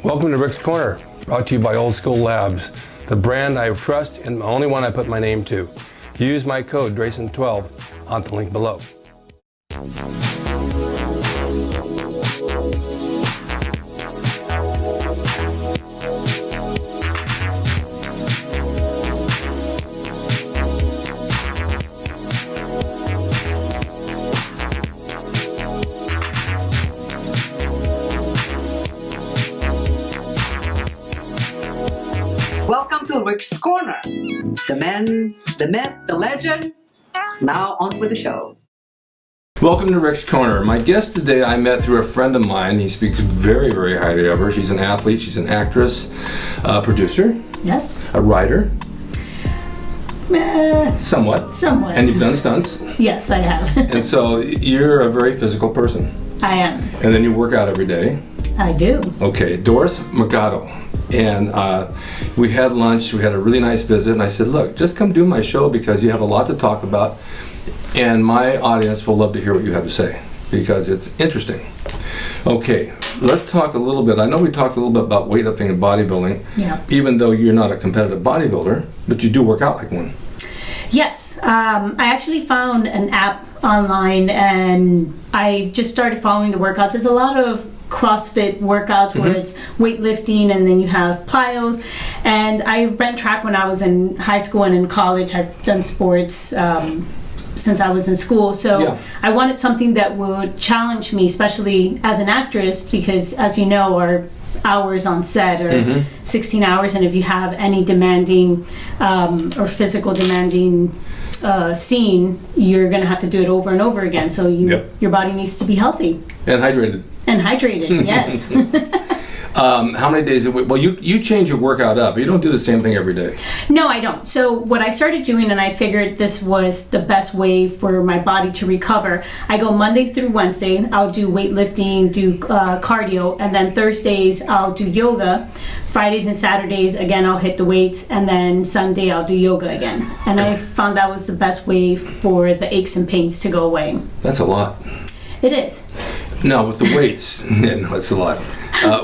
Welcome to Rick's Corner, brought to you by Old School Labs, the brand I trust and the only one I put my name to. Use my code DRAYSON12 on the link below. Welcome to Rick's Corner. The man, the myth, the legend. Now on with the show. Welcome to Rick's Corner. My guest today I met through a friend of mine. He speaks very, very highly of her. She's an athlete, she's an actress, producer. Yes. A writer. Somewhat. Somewhat. And you've done stunts. Yes, I have. And so you're a very physical person. I am. And then you work out every day. I do. Okay, Doris Morgado. And we had lunch, we had a really nice visit, and I said, look, just come do my show because you have a lot to talk about, and my audience will love to hear what you have to say because it's interesting. Okay, let's talk a little bit. I know we talked a little bit about weightlifting and bodybuilding, even though you're not a competitive bodybuilder, but you do work out like one. Yes, I actually found an app online and I just started following the workouts. There's a lot of CrossFit workouts where it's weightlifting and then you have plyos, and I ran track when I was in high school and in college. I've done sports since I was in school, so I wanted something that would challenge me, especially as an actress, because as you know, our hours on set are 16 hours, and if you have any demanding or physical demanding scene, you're going to have to do it over and over again, so your body needs to be healthy and hydrated. And hydrated, yes. How many days a week? Well, you change your workout up. You don't do the same thing every day. No, I don't. So what I started doing, and I figured this was the best way for my body to recover, I go Monday through Wednesday. I'll do weightlifting, do cardio, and then Thursdays I'll do yoga. Fridays and Saturdays, again, I'll hit the weights, and then Sunday I'll do yoga again. And I found that was the best way for the aches and pains to go away. That's a lot. It is. No, with the weights, no, it's a lot.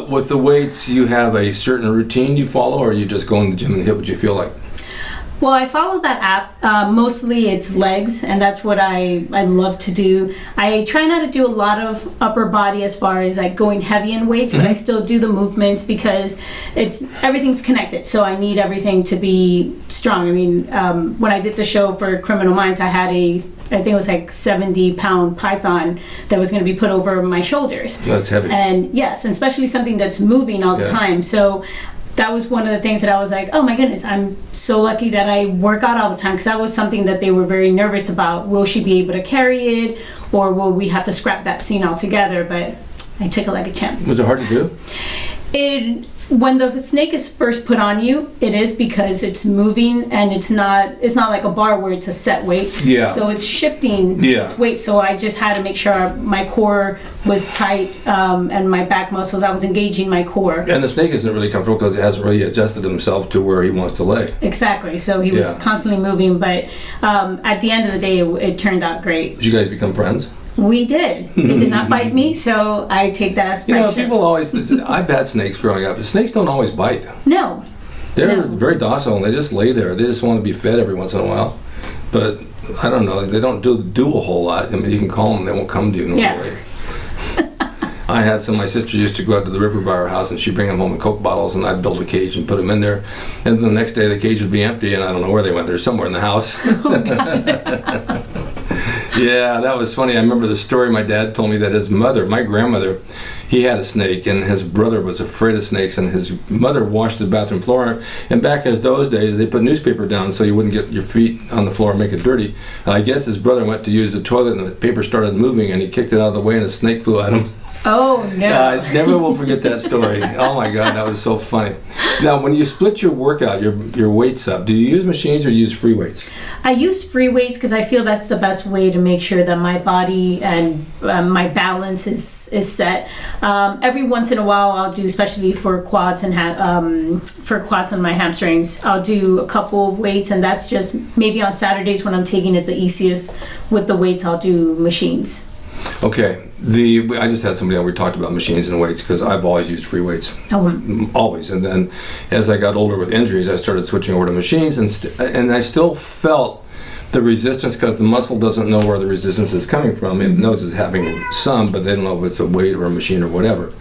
With the weights, you have a certain routine you follow, or you just go in the gym and hit what you feel like? Well, I follow that app. Mostly it's legs, and that's what I love to do. I try not to do a lot of upper body as far as like going heavy in weights, but I still do the movements because everything's connected. So I need everything to be strong. I mean, when I did the show for Criminal Minds, I had I think it was like 70-pound python that was going to be put over my shoulders. That's heavy. And yes, and especially something that's moving all the time. So that was one of the things that I was like, oh my goodness, I'm so lucky that I work out all the time, because that was something that they were very nervous about. Will she be able to carry it, or will we have to scrap that scene altogether? But I took it like a champ. Was it hard to do? When the snake is first put on you, it is, because it's moving and it's not like a bar where it's a set weight. Yeah. So it's shifting its weight. So I just had to make sure my core was tight and my back muscles, I was engaging my core. And the snake isn't really comfortable because it hasn't really adjusted himself to where he wants to lay. Exactly. So he was constantly moving, but at the end of the day, it turned out great. Did you guys become friends? We did. It did not bite me, so I take that as friendship. People always, I've had snakes growing up. The snakes don't always bite. No. They're very docile, and they just lay there. They just want to be fed every once in a while. But I don't know. They don't do a whole lot. I mean, you can call them, they won't come to you normally. I had my sister used to go out to the river by our house, and she'd bring them home in Coke bottles, and I'd build a cage and put them in there. And the next day, the cage would be empty, and I don't know where they went. They're somewhere in the house. Oh, God. Yeah, that was funny. I remember the story my dad told me that his mother, my grandmother, he had a snake, and his brother was afraid of snakes, and his mother washed the bathroom floor. And back in those days, they put newspaper down so you wouldn't get your feet on the floor and make it dirty. I guess his brother went to use the toilet, and the paper started moving, and he kicked it out of the way, and a snake flew at him. Oh, no. I never will forget that story. Oh, my God, that was so funny. Now, when you split your workout, your weights up, do you use machines or use free weights? I use free weights because I feel that's the best way to make sure that my body and my balance is set. Every once in a while, I'll do, especially for quads and my hamstrings, I'll do a couple of weights, and that's just maybe on Saturdays when I'm taking it the easiest with the weights, I'll do machines. Okay, I just had somebody on, we talked about machines and weights because I've always used free weights. Always. And then as I got older with injuries, I started switching over to machines, and I still felt the resistance because the muscle doesn't know where the resistance is coming from. It knows it's having some, but they don't know if it's a weight or a machine or whatever.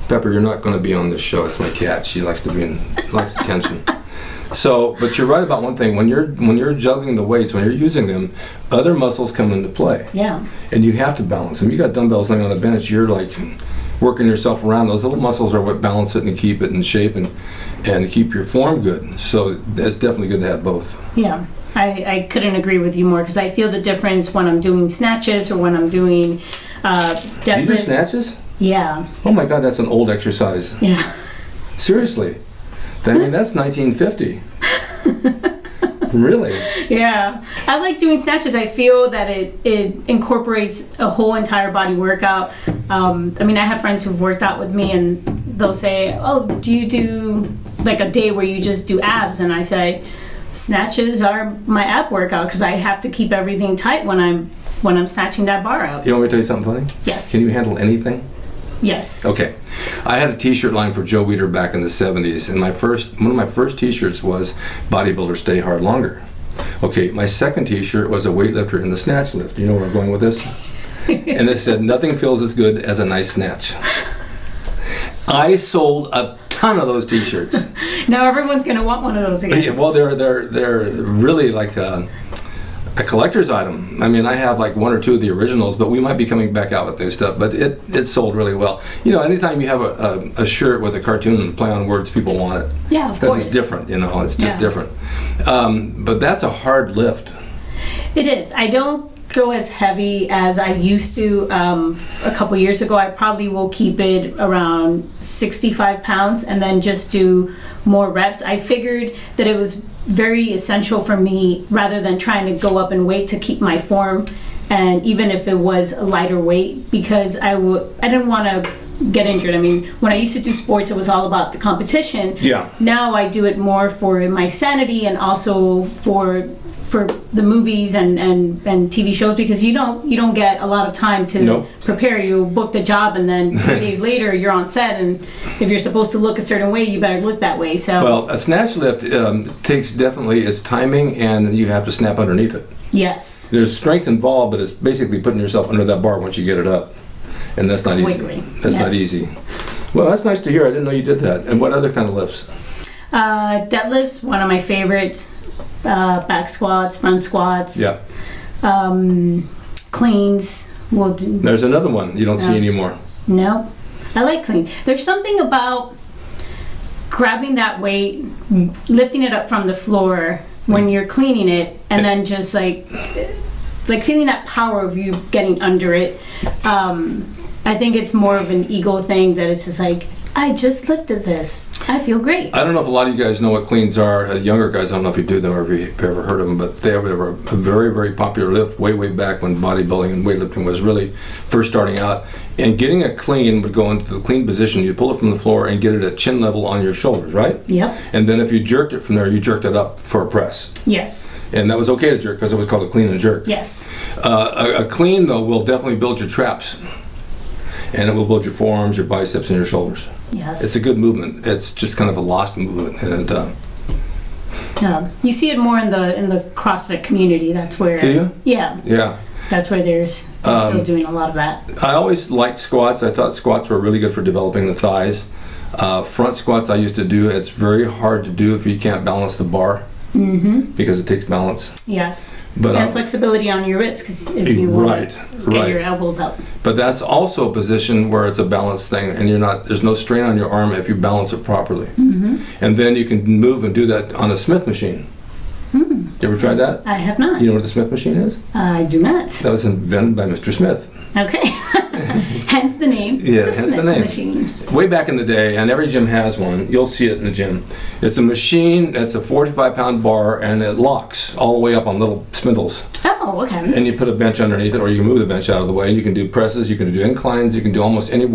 Pepper, you're not going to be on this show. It's my cat. She likes attention. So, but you're right about one thing. When you're juggling the weights, when you're using them, other muscles come into play. Yeah. And you have to balance them. You got dumbbells laying on the bench. You're like working yourself around. Those little muscles are what balance it and keep it in shape and keep your form good. So it's definitely good to have both. Yeah. I couldn't agree with you more because I feel the difference when I'm doing snatches or when I'm doing deadlift. Do you do snatches? Yeah. Oh my God, that's an old exercise. Yeah. Seriously. I mean, that's 1950. Really? Yeah. I like doing snatches. I feel that it incorporates a whole entire body workout. I mean, I have friends who've worked out with me and they'll say, oh, do you do like a day where you just do abs? And I say, snatches are my ab workout because I have to keep everything tight when I'm snatching that bar out. You want me to tell you something funny? Yes. Can you handle anything? Yes. Okay. I had a t-shirt line for Joe Weider back in the 70s, and one of my first t-shirts was Bodybuilder Stay Hard Longer. Okay, my second t-shirt was a weightlifter in the snatch lift. You know where I'm going with this? And it said, nothing feels as good as a nice snatch. I sold a ton of those t-shirts. Now everyone's going to want one of those again. Yeah, well, they're really like a collector's item. I mean, I have like one or two of the originals, but we might be coming back out with new stuff. But it sold really well. You know, anytime you have a shirt with a cartoon and a play on words, people want it. Yeah, of course. Because it's different, you know, it's just different. But that's a hard lift. It is. I don't go as heavy as I used to a couple years ago. I probably will keep it around 65 pounds and then just do more reps. I figured that it was very essential for me rather than trying to go up in weight to keep my form, and even if it was a lighter weight, because I didn't want to get injured. I mean, when I used to do sports, it was all about the competition. Yeah. Now I do it more for my sanity and also for the movies and TV shows, because you don't get a lot of time to prepare. You book the job and then 3 days later you're on set, and if you're supposed to look a certain way, you better look that way. So well, a snatch lift takes definitely its timing, and you have to snap underneath it. Yes. There's strength involved, but it's basically putting yourself under that bar once you get it up, and that's not easy. Wiggly. That's not easy. Well, that's nice to hear. I didn't know you did that. And what other kind of lifts? Deadlifts, one of my favorites. Back squats, front squats. Yeah. Cleans. We'll do. There's another one you don't see anymore. No, I like clean. There's something about grabbing that weight, lifting it up from the floor when you're cleaning it, and then just like feeling that power of you getting under it. I think it's more of an ego thing, that it's just like, I just lifted this. I feel great. I don't know if a lot of you guys know what cleans are. Younger guys, I don't know if you do them or if you've ever heard of them, but they were a very, very popular lift way back when bodybuilding and weightlifting was really first starting out. And getting a clean would go into the clean position. You pull it from the floor and get it at chin level on your shoulders, right? Yep. And then if you jerked it from there, you jerked it up for a press. Yes. And that was okay to jerk because it was called a clean and jerk. Yes. A clean, though, will definitely build your traps. And it will build your forearms, your biceps, and your shoulders. Yes. It's a good movement. It's just kind of a lost movement. And you see it more in the CrossFit community. That's where. Do you? Yeah. Yeah. That's where they're still doing a lot of that. I always liked squats. I thought squats were really good for developing the thighs. Front squats I used to do. It's very hard to do if you can't balance the bar. Mm-hmm. Because it takes balance. Yes. But, and flexibility on your wrists, because if you want to get your elbows up. But that's also a position where it's a balance thing, and there's no strain on your arm if you balance it properly. Mm-hmm. And then you can move and do that on a Smith machine. Mm. You ever tried that? I have not. You know what the Smith machine is? I do not. That was invented by Mr. Smith. Okay. Hence the name. Yeah, the hence Smith the name. Machine. Way back in the day, and every gym has one. You'll see it in the gym. It's a machine that's a 45-pound bar, and it locks all the way up on little spindles. Oh, okay. And you put a bench underneath it, or you can move the bench out of the way. You can do presses, you can do inclines, you can do almost any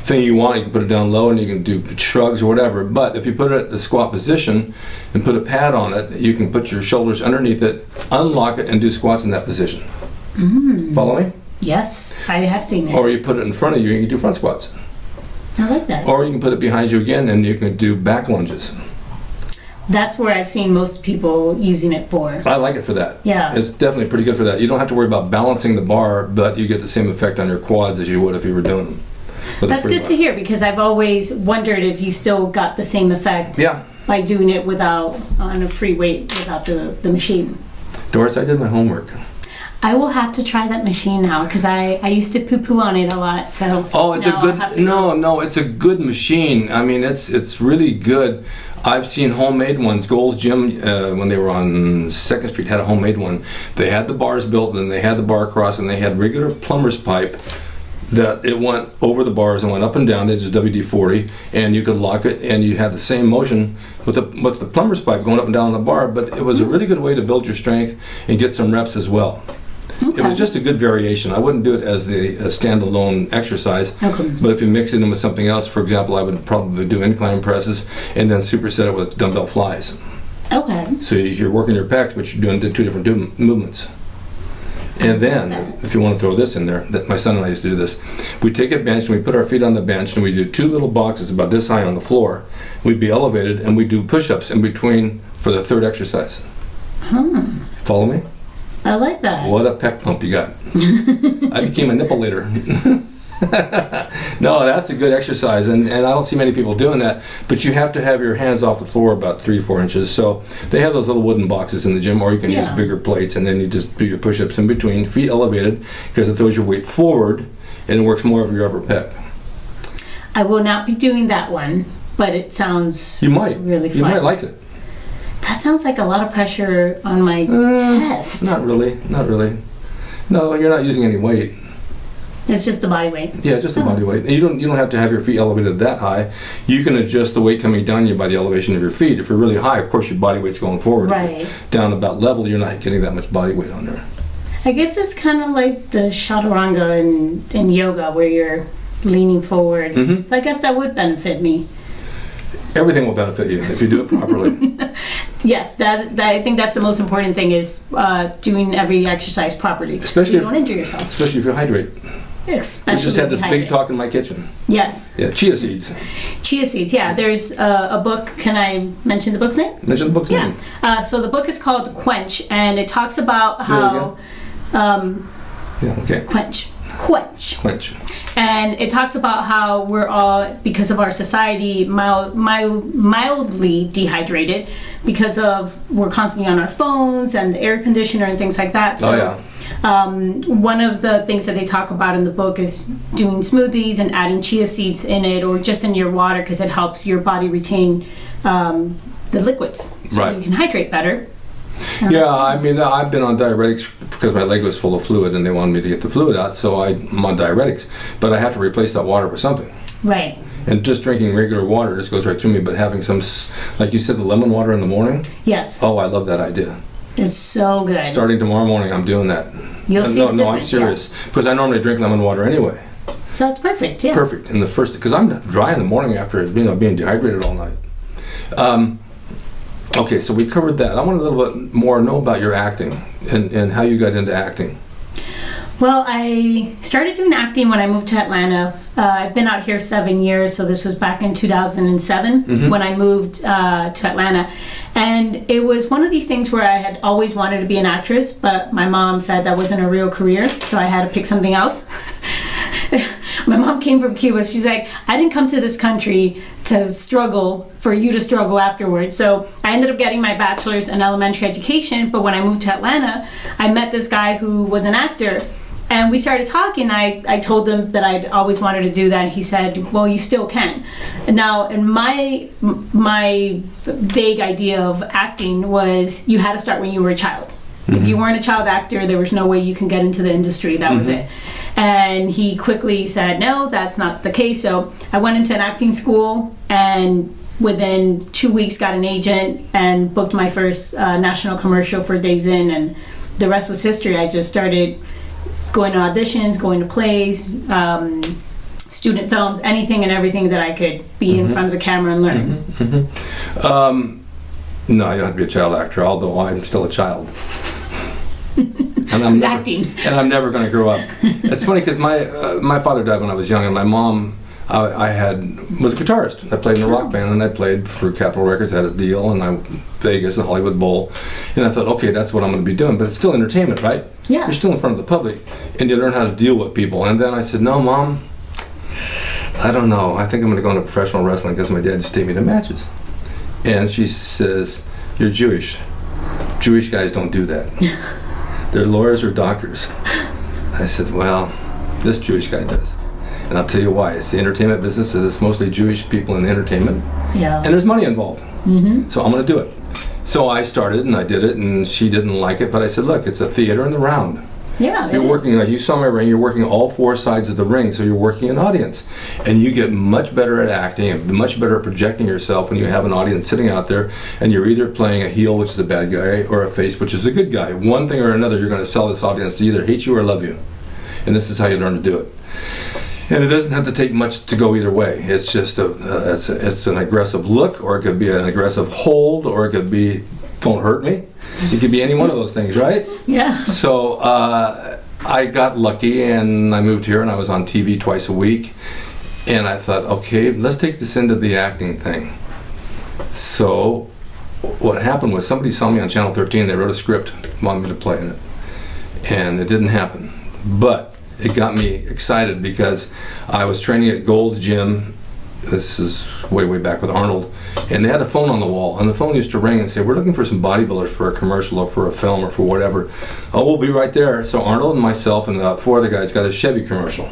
thing you want. You can put it down low, and you can do shrugs or whatever. But if you put it at the squat position and put a pad on it, you can put your shoulders underneath it, unlock it, and do squats in that position. Mm. Follow me? Yes, I have seen it. Or you put it in front of you and you can do front squats. I like that. Or you can put it behind you again and you can do back lunges. That's where I've seen most people using it for. I like it for that. Yeah. It's definitely pretty good for that. You don't have to worry about balancing the bar, but you get the same effect on your quads as you would if you were doing them. That's good to hear, because I've always wondered if you still got the same effect by doing it without, on a free weight, without the machine. Doris, I did my homework. I will have to try that machine now, because I used to poo-poo on it a lot. So it's a good, it's a good machine. I mean, it's really good. I've seen homemade ones. Gold's Gym, when they were on 2nd Street, had a homemade one. They had the bars built, and they had the bar cross, and they had regular plumber's pipe that it went over the bars and went up and down. They just WD-40, and you could lock it, and you had the same motion with the plumber's pipe going up and down on the bar. But it was a really good way to build your strength and get some reps as well. Okay. It was just a good variation. I wouldn't do it as a standalone exercise, but if you mix it in with something else, for example, I would probably do incline presses and then superset it with dumbbell flies. Okay. So you're working your pecs, but you're doing 2 different movements. And then, if you want to throw this in there, that my son and I used to do this, we take a bench and we put our feet on the bench and we do 2 little boxes about this high on the floor. We'd be elevated and we do push-ups in between for the 3rd exercise. Follow me? I like that. What a pec pump you got. I became a nipple later. No, that's a good exercise, and I don't see many people doing that, but you have to have your hands off the floor about 3-4 inches. So they have those little wooden boxes in the gym, or you can use bigger plates, and then you just do your push-ups in between, feet elevated, because it throws your weight forward, and it works more of your upper pec. I will not be doing that one, but it sounds really fun. You might like it. That sounds like a lot of pressure on my chest. Not really. No, you're not using any weight. It's just a body weight. Yeah, just a body weight. And you don't have to have your feet elevated that high. You can adjust the weight coming down you by the elevation of your feet. If you're really high, of course your body weight's going forward. Right. If you're down about level, you're not getting that much body weight on there. I guess it's kind of like the chaturanga in yoga, where you're leaning forward. Mm-hmm. So I guess that would benefit me. Everything will benefit you if you do it properly. Yes, that I think that's the most important thing, is doing every exercise properly, especially so you don't injure yourself. Especially if you hydrate. Especially we just had this big talk in my kitchen. Yes. Yeah, chia seeds. Chia seeds, yeah. There's a book. Can I mention the book's name? Mention the book's name. So the book is called Quench, and it talks about how... Quench. And it talks about how we're all, because of our society, mildly dehydrated, because we're constantly on our phones and the air conditioner and things like that. So, one of the things that they talk about in the book is doing smoothies and adding chia seeds in it, or just in your water, because it helps your body retain the liquids, so you can hydrate better. Yeah, I mean, I've been on diuretics because my leg was full of fluid and they wanted me to get the fluid out, so I'm on diuretics. But I have to replace that water with something. Right. And just drinking regular water just goes right through me, but having some, like you said, the lemon water in the morning? Yes. Oh, I love that idea. It's so good. Starting tomorrow morning, I'm doing that. You'll see the difference. No, I'm serious. Because I normally drink lemon water anyway. So that's perfect, yeah. Perfect. In the first, because I'm dry in the morning after being dehydrated all night. Okay, so we covered that. I want a little bit more know about your acting and how you got into acting. Well, I started doing acting when I moved to Atlanta. I've been out here 7 years, so this was back in 2007 when I moved to Atlanta. And it was one of these things where I had always wanted to be an actress, but my mom said that wasn't a real career, so I had to pick something else. My mom came from Cuba. She's like, I didn't come to this country to struggle for you to struggle afterwards. So I ended up getting my bachelor's in elementary education, but when I moved to Atlanta, I met this guy who was an actor, and we started talking. I told him that I'd always wanted to do that, and he said, well, you still can. Now, in my vague idea of acting was you had to start when you were a child. If you weren't a child actor, there was no way you can get into the industry. That was it. And he quickly said, no, that's not the case. So I went into an acting school, and within 2 weeks got an agent and booked my first national commercial for Days In, and the rest was history. I just started going to auditions, going to plays, student films, anything and everything that I could be in front of the camera and learn. No, you don't have to be a child actor, although I'm still a child. And I'm never, acting. and I'm never going to grow up. It's funny because my father died when I was young, and my mom, was a guitarist. I played in a rock band, and I played for Capitol Records. I had a deal, and Vegas, the Hollywood Bowl, and I thought, okay, that's what I'm going to be doing. But it's still entertainment, right? Yeah. You're still in front of the public, and you learn how to deal with people. And then I said, no, Mom, I don't know. I think I'm going to go into professional wrestling because my dad used to take me to matches. And she says, you're Jewish. Jewish guys don't do that. They're lawyers or doctors. I said, well, this Jewish guy does. And I'll tell you why. It's the entertainment business, and it's mostly Jewish people in entertainment. Yeah. And there's money involved. Mm-hmm. So I'm going to do it. So I started, and I did it, and she didn't like it, but I said, look, it's a theater in the round. Yeah, You're working, like you saw my ring, you're working all four sides of the ring, so you're working an audience. And you get much better at acting and much better at projecting yourself when you have an audience sitting out there and you're either playing a heel, which is a bad guy, or a face, which is a good guy. One thing or another, you're going to sell this audience to either hate you or love you. And this is how you learn to do it. And it doesn't have to take much to go either way. It's just it's an aggressive look, or it could be an aggressive hold, or it could be, don't hurt me. It could be any one of those things, right? Yeah. So I got lucky, and I moved here, and I was on TV twice a week. And I thought, okay, let's take this into the acting thing. So what happened was somebody saw me on Channel 13. They wrote a script, wanted me to play in it. And it didn't happen. But it got me excited because I was training at Gold's Gym. This is way, way back with Arnold. And they had a phone on the wall, and the phone used to ring and say, we're looking for some bodybuilders for a commercial or for a film or for whatever. Oh, we'll be right there. So Arnold and myself and four other guys got a Chevy commercial.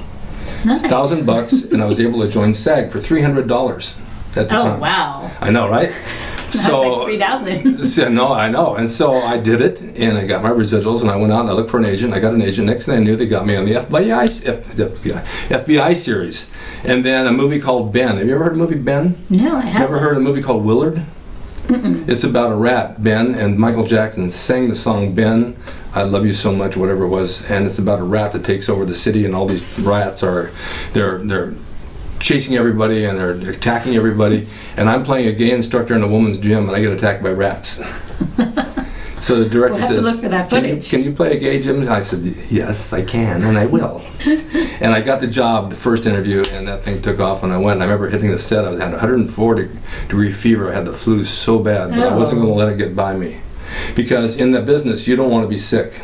Nice. $1,000, and I was able to join SAG for $300 at the time. Oh, wow. I know, right? That's like 3,000. No, I know. And so I did it, and I got my residuals, and I went out and I looked for an agent. I got an agent. Next thing I knew, they got me on the FBI series. And then a movie called Ben. Have you ever heard of the movie Ben? No, I haven't. Never heard of a movie called Willard? Mm-mm. It's about a rat, Ben, and Michael Jackson sang the song Ben, I Love You So Much, whatever it was, and it's about a rat that takes over the city, and all these rats they're chasing everybody, and they're attacking everybody, and I'm playing a gay instructor in a woman's gym, and I get attacked by rats. So the director We'll have to says, look for that footage. can you play a gay gym? I said, yes, I can, and I will. And I got the job, the first interview, and that thing took off, and I went, and I remember hitting the set. I had 104-degree fever. I had the flu so bad, but I wasn't going to let it get by me. Because in the business, you don't want to be sick.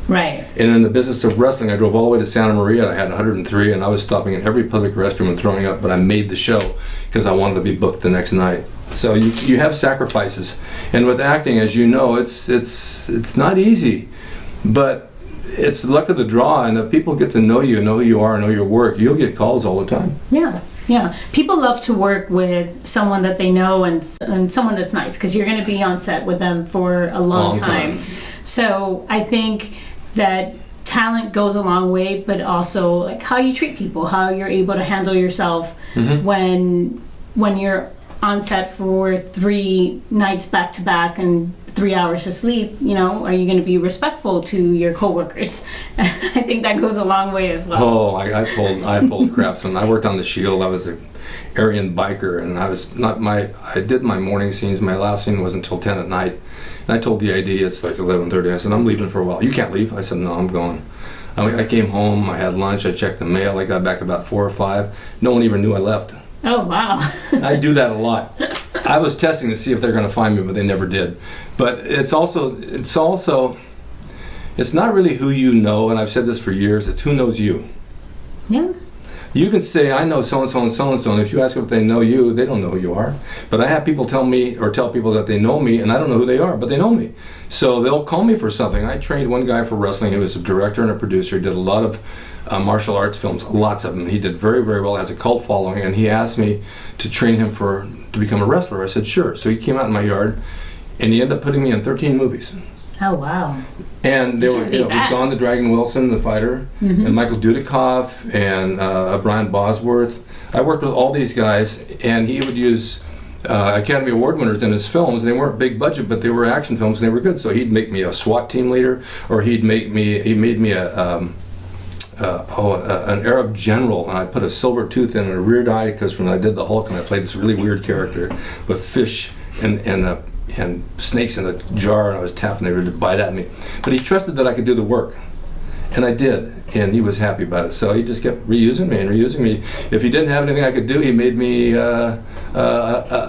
Right. And in the business of wrestling, I drove all the way to Santa Maria. I had 103, and I was stopping in every public restroom and throwing up, but I made the show because I wanted to be booked the next night. So you have sacrifices. And with acting, as you know, it's not easy, but it's the luck of the draw, and if people get to know you, know who you are, know your work, you'll get calls all the time. Yeah. Yeah, people love to work with someone that they know and someone that's nice, because you're going to be on set with them for a long time. So I think that talent goes a long way, but also like how you treat people, how you're able to handle yourself when you're on set for 3 nights back to back and 3 hours of sleep. You know, are you going to be respectful to your coworkers? I think that goes a long way as well. Oh, I pulled craps when I worked on the Shield. I was an Aryan biker, and I did my morning scenes. My last scene wasn't until 10 at night. And I told the AD it's like 11:30. I said, I'm leaving for a while. You can't leave. I said, no, I'm going. I came home. I had lunch. I checked the mail. I got back about 4 or 5. No one even knew I left. Oh, wow. I do that a lot. I was testing to see if they're going to find me, but they never did. But it's not really who you know, and I've said this for years, it's who knows you. Yeah. You can say, I know so-and-so and so-and-so, and if you ask them if they know you, they don't know who you are. But I have people tell people that they know me, and I don't know who they are, but they know me. So they'll call me for something. I trained one guy for wrestling. He was a director and a producer. He did a lot of martial arts films, lots of them. He did very, very well, has a cult following, and he asked me to train him to become a wrestler. I said, sure. So he came out in my yard, and he ended up putting me in 13 movies. Oh, wow. And they were, with Don the Dragon Wilson, the fighter, and Michael Dudikoff, and Brian Bosworth. I worked with all these guys, and he would use Academy Award winners in his films. They weren't big budget, but they were action films, and they were good. So he'd make me a SWAT team leader, or he made me an Arab general, and I put a silver tooth in a rear eye because when I did the Hulk, and I played this really weird character with fish and and snakes in a jar, and I was tapping, they were to bite at me. But he trusted that I could do the work. And I did, and he was happy about it. So he just kept reusing me and reusing me. If he didn't have anything I could do, he made me a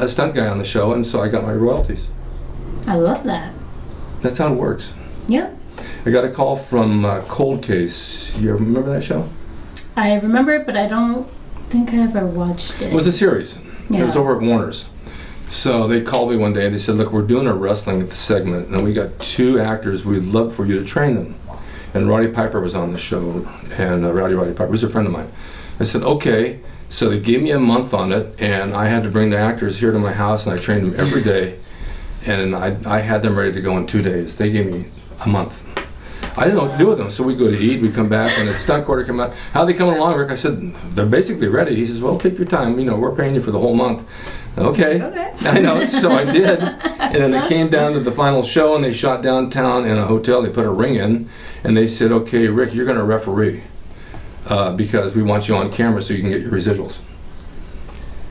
stunt guy on the show, and so I got my royalties. I love that. That's how it works. Yep. I got a call from Cold Case. You remember that show? I remember it, but I don't think I ever watched it. It was a series. Yeah. It was over at Warner's. So they called me one day and they said, look, we're doing a wrestling segment, and we got 2 actors. We'd love for you to train them. And Roddy Piper was on the show, and Roddy Piper was a friend of mine. I said, okay. So they gave me a month on it, and I had to bring the actors here to my house, and I trained them every day, and I had them ready to go in 2 days. They gave me a month. I didn't know what to do with them, so we'd go to eat, we'd come back, and the stunt quarter came out. How are they coming along, Rick? I said, they're basically ready. He says, well, take your time. We're paying you for the whole month. Okay. I know, so I did. And then they came down to the final show, and they shot downtown in a hotel. They put a ring in, and they said, okay, Rick, you're going to referee because we want you on camera so you can get your residuals.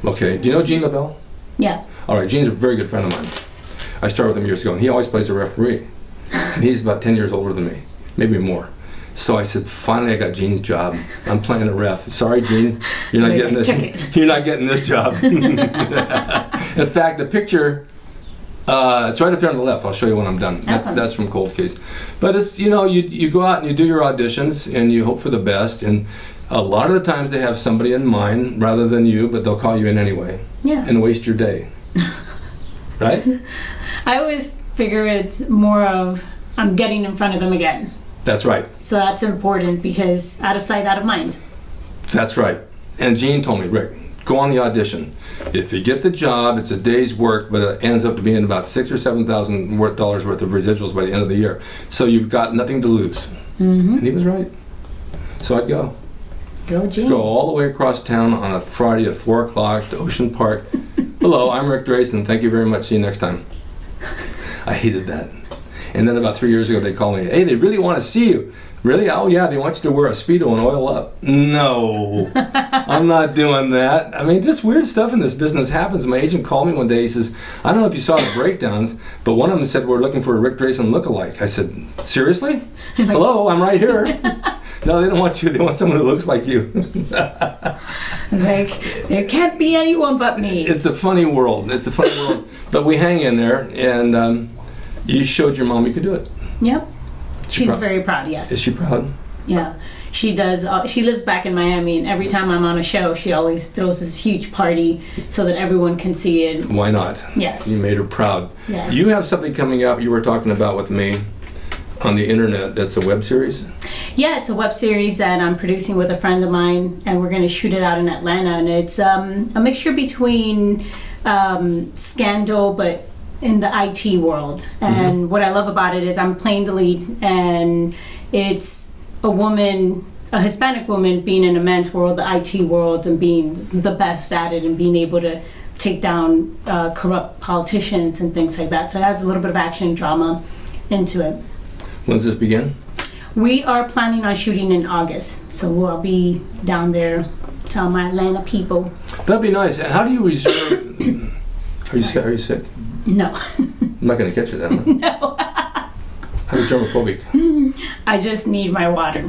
Okay. Do you know Gene LaBelle? Yeah. All right, Gene's a very good friend of mine. I started with him years ago, and he always plays a referee. And he's about 10 years older than me, maybe more. So I said, finally I got Gene's job. I'm playing a ref. Sorry, Gene, you're not getting this. You're not getting this job. In fact, the picture, it's right up there on the left. I'll show you when I'm done. That's from Cold Case. But it's, you go out and you do your auditions and you hope for the best. And a lot of the times they have somebody in mind rather than you, but they'll call you in anyway. Yeah. And waste your day. Right? I always figure it's more of I'm getting in front of them again. That's right. So that's important because out of sight, out of mind. That's right. And Gene told me, Rick, go on the audition. If you get the job, it's a day's work, but it ends up to being about $6,000 or $7,000 worth of residuals by the end of the year. So you've got nothing to lose. Mm-hmm. And he was right. So I'd go. Go, Gene. Go all the way across town on a Friday at 4 o'clock to Ocean Park. Hello, I'm Rick Drayson. Thank you very much. See you next time. I hated that. And then about 3 years ago, they called me, hey, they really want to see you. Really? Oh, yeah, they want you to wear a Speedo and oil up. No, I'm not doing that. I mean, just weird stuff in this business happens. My agent called me one day. He says, I don't know if you saw the breakdowns, but one of them said, we're looking for a Rick Drayson lookalike. I said, seriously? Hello, I'm right here. No, they don't want you. They want someone who looks like you. It's like, there can't be anyone but me. It's a funny world. But we hang in there, and you showed your mom you could do it. Yep. She's very proud, yes. Is she proud? Yeah. She does. She lives back in Miami, and every time I'm on a show, she always throws this huge party so that everyone can see it. Why not? Yes. You made her proud. Yes. You have something coming up you were talking about with me on the internet that's a web series? Yeah, it's a web series that I'm producing with a friend of mine, and we're going to shoot it out in Atlanta. And it's a mixture between Scandal, but in the IT world. And what I love about it is I'm playing the lead, and it's a woman, a Hispanic woman, being in a men's world, the IT world, and being the best at it and being able to take down corrupt politicians and things like that. So it has a little bit of action and drama into it. When does this begin? We are planning on shooting in August, so I'll be down there telling my Atlanta people. That'd be nice. How do you reserve... Are you sick? No. I'm not going to catch you then. Huh? No. I'm germophobic. I just need my water.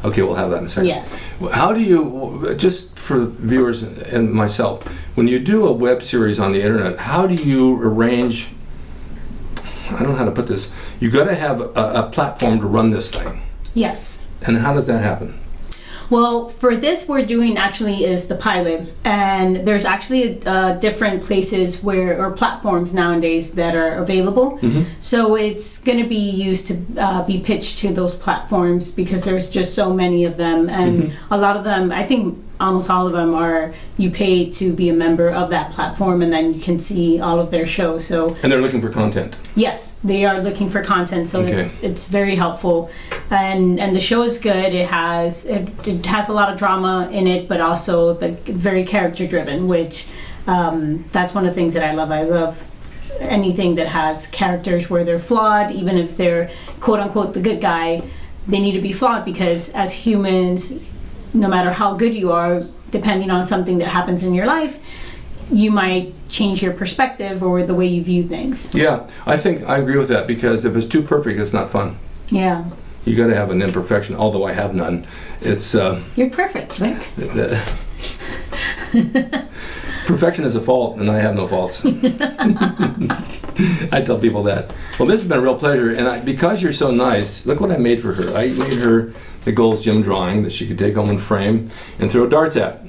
Okay, we'll have that in a second. Yes. How do you, just for viewers and myself, when you do a web series on the internet, how do you arrange... I don't know how to put this. You got to have a platform to run this thing. Yes. And how does that happen? Well, for this, we're doing actually is the pilot, and there's actually different places or platforms nowadays that are available. Mm-hmm. So it's going to be used to be pitched to those platforms because there's just so many of them, and a lot of them, I think almost all of them are you pay to be a member of that platform, and then you can see all of their shows. So and they're looking for content. Yes, they are looking for content, so it's very helpful, and the show is good. It has a lot of drama in it, but also very character driven, which that's one of the things that I love. I love anything that has characters where they're flawed, even if they're quote unquote the good guy. They need to be flawed because as humans, no matter how good you are, depending on something that happens in your life, you might change your perspective or the way you view things. Yeah, I think I agree with that, because if it's too perfect, it's not fun. Yeah. You got to have an imperfection, although I have none. It's You're perfect, Rick. perfection is a fault, and I have no faults. I tell people that. Well, this has been a real pleasure, and because you're so nice, look what I made for her. I made her the Gold's Gym drawing that she could take home and frame and throw darts at.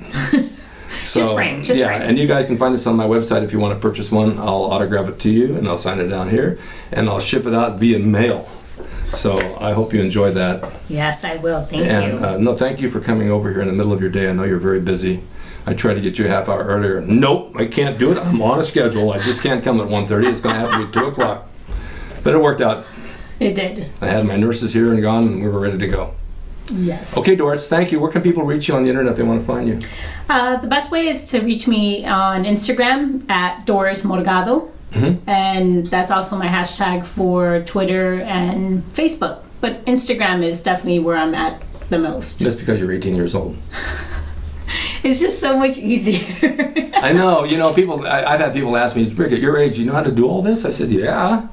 So, Just frame. And you guys can find this on my website if you want to purchase one. I'll autograph it to you, and I'll sign it down here, and I'll ship it out via mail. So I hope you enjoy that. Yes, I will. Thank you. And no, thank you for coming over here in the middle of your day. I know you're very busy. I tried to get you a half hour earlier. Nope, I can't do it. I'm on a schedule. I just can't come at 1:30. It's going to have to be 2 o'clock. But it worked out. It did. I had my nurses here and gone, and we were ready to go. Yes. Okay, Doris, thank you. Where can people reach you on the internet if they want to find you? The best way is to reach me on Instagram at Doris Morgado. Mm-hmm. And that's also my hashtag for Twitter and Facebook. But Instagram is definitely where I'm at the most. Just because you're 18 years old. It's just so much easier. I know. You know, people. I've had people ask me, Rick, at your age, you know how to do all this? I said, yeah.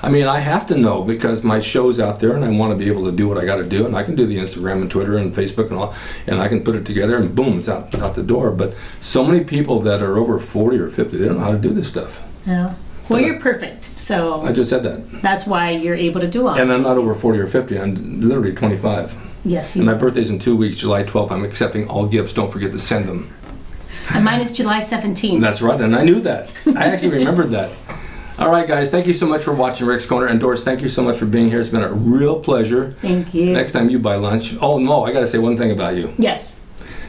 I mean, I have to know, because my show's out there and I want to be able to do what I got to do, and I can do the Instagram and Twitter and Facebook and all, and I can put it together and boom, it's out the door. But so many people that are over 40 or 50, they don't know how to do this stuff. Yeah. Well, you're perfect, so I just said that. that's why you're able to do all And I'm this. not over 40 or 50, I'm literally 25. Yes, And you my birthday's in 2 weeks, July 12th. I'm accepting all gifts. Don't forget to send them. And mine is July 17th. That's right, and I knew that. I actually remembered that. All right, guys, thank you so much for watching Rick's Corner. And Doris, thank you so much for being here. It's been a real pleasure. Thank you. Next time you buy lunch. Oh, no, I got to say one thing about you. Yes.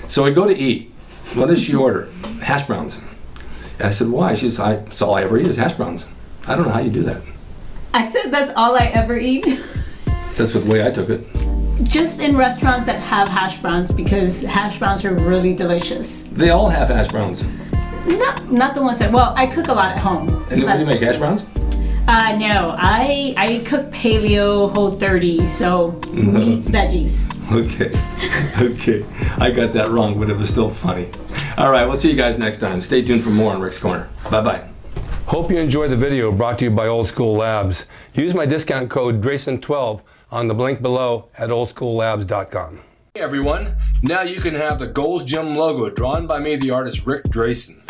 So we go to eat. What does she order? Hash browns. And I said, why? She said, that's all I ever eat is hash browns. I don't know how you do that. I said that's all I ever eat. That's the way I took it. Just in restaurants that have hash browns, because hash browns are really delicious. They all have hash browns. Not the ones that, well, I cook a lot at home. So And when do you make hash browns? No, I cook paleo, whole 30, so meats, veggies. Okay. Okay. I got that wrong, but it was still funny. All right, we'll see you guys next time. Stay tuned for more on Rick's Corner. Bye-bye. Hope you enjoyed the video brought to you by Old School Labs. Use my discount code Grayson12 on the link below at oldschoollabs.com. Hey everyone, now you can have the Gold's Gym logo drawn by me, the artist Rick Drayson.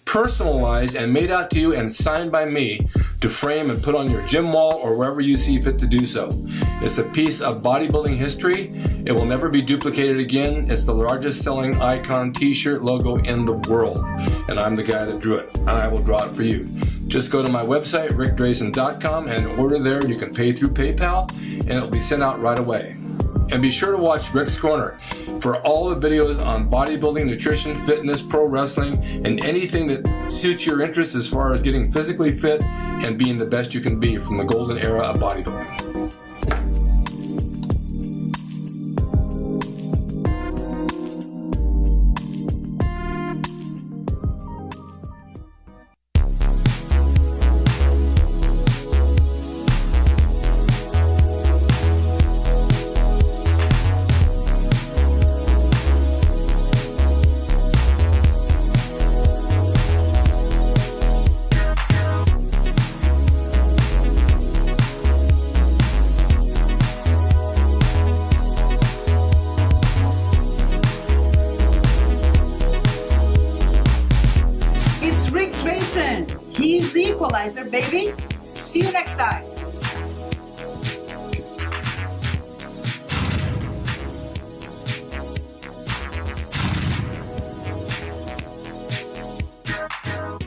Personalized and made out to you and signed by me to frame and put on your gym wall or wherever you see fit to do so. It's a piece of bodybuilding history. It will never be duplicated again. It's the largest selling icon t-shirt logo in the world. And I'm the guy that drew it, and I will draw it for you. Just go to my website, rickdrayson.com, and order there. You can pay through PayPal, and it'll be sent out right away. And be sure to watch Rick's Corner for all the videos on bodybuilding, nutrition, fitness, pro wrestling, and anything that suits your interests as far as getting physically fit and being the best you can be from the golden era of bodybuilding. It's Rick Drayson. He's the equalizer, baby. See you next time.